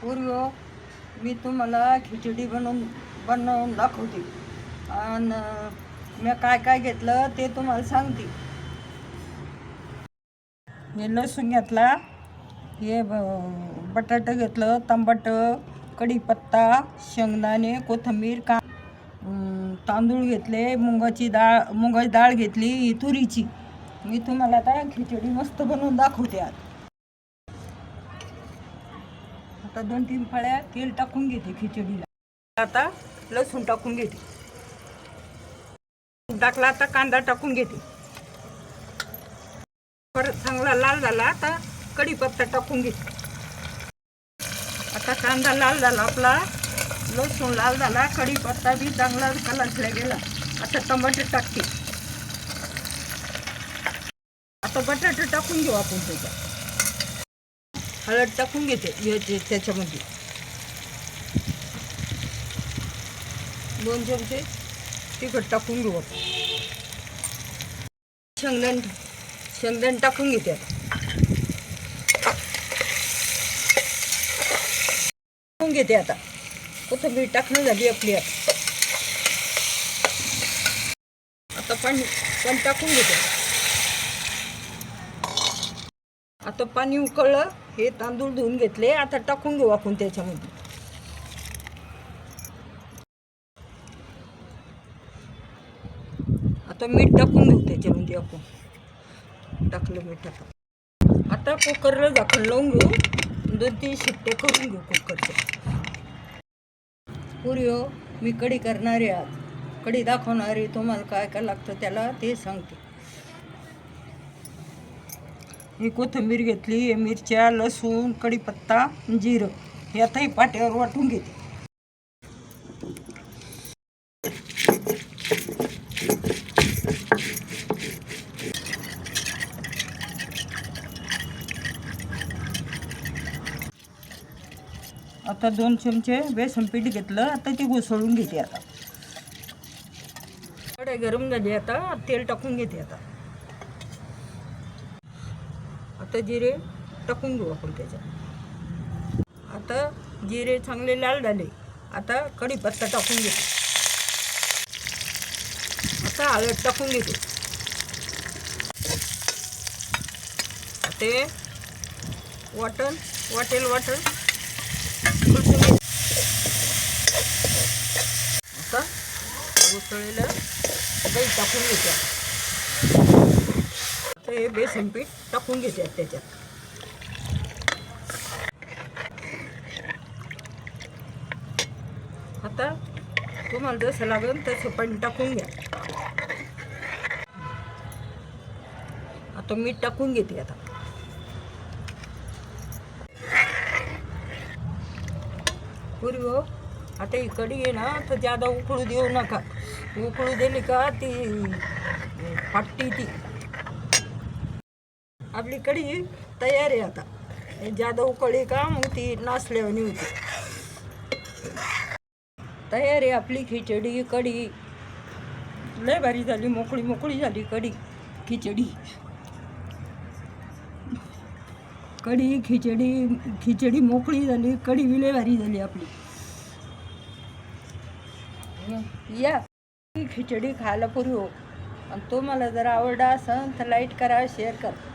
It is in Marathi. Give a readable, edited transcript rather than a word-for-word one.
पूर्वी मी तुम्हाला खिचडी बनवून दाखवते आणि मी काय काय घेतलं ते तुम्हाला सांगते. हे लसूण घेतला, हे बटाटे घेतलं, टमाटर, कढीपत्ता, शेंगदाणे, कोथिंबीर, तांदूळ घेतले, मुगाची डाळ घेतली, ही तुरीची. मी तुम्हाला आता खिचडी मस्त बनवून दाखवते. आता 2-3 फळ्या तेल टाकून घेते खिचडीला. आता लसूण टाकून घेते. टाकला आता कांदा टाकून घेते. परत चांगला लाल झाला आता कढीपत्ता टाकून घेते. आता कांदा लाल झाला आपला, लसूण लाल झाला, कढीपत्ता बी चांगला कलरला गेला. आता टमाटर टाकते. आता बटाटे टाकून घेऊ आपण त्याच्यात. हळद टाकून घेते त्याच्यामध्ये 2 चमचे तिखट टाकून घेऊ आपण. शेंगदाणे टाकून घेते. आता कोथिंबीर टाकणं झाली आपली. आता पाणी टाकून घेते. आता पाणी उकळलं, हे तांदूळ धुवून घेतले, आता टाकून घेऊ आपण त्याच्यामध्ये. आता मीठ टाकून घेऊ त्याच्यामध्ये आपण. टाकलं मीठ टाकलं. आता कुकरला झाकण लावून घेऊ, 2-3 शिट्टे करून घेऊ कुकरच्या. पुरी मी कढी करणार आहे आज. कढी दाखवणार आहे तुम्हाला. काय काय लागतं त्याला ते सांगते. ही कोथिंबीर घेतली, हे मिरच्या, लसूण, कढीपत्ता, जिरं हे आता ही पाट्यावर वाटून घेते. आता 2 चमचे बेसन पीठ घेतलं, आता ते घुसळून घेते. आता कढई गरम झाली, आता तेल टाकून घेते. आता जिरे टाकून घेऊ आपण त्याच्यात. आता जिरे चांगले लाल झाले, आता कढीपत्ता टाकून घेते. आता हळद टाकून घेते. ते वाटेल आता उसळलेलं दही टाकून घेते. आता हे बेसन पीठ टाकून घेते त्याच्यात. आता तुम्हाला जसं लागेल तसं पाणी टाकून घ्या. आता मीठ टाकून घेते. आता पूर्वी आता ही कढी आहे ना, तर जादा उकळू देऊ नका. उकळू दिली का ती फाटती. ती आपली कढी तयार आहे. आता जादा उकळली का मग ती नासल्यावानी होती. तयार आहे आपली खिचडी. कढी लय भारी झाली, मोकळी झाली कढी खिचडी. खिचडी मोकळी झाली. कढी बी लय भारी झाली आपली. या खिचडी खायला पूर्वी आणि तुम्हाला जर आवडला असेल तर लाईक करा, शेअर करा.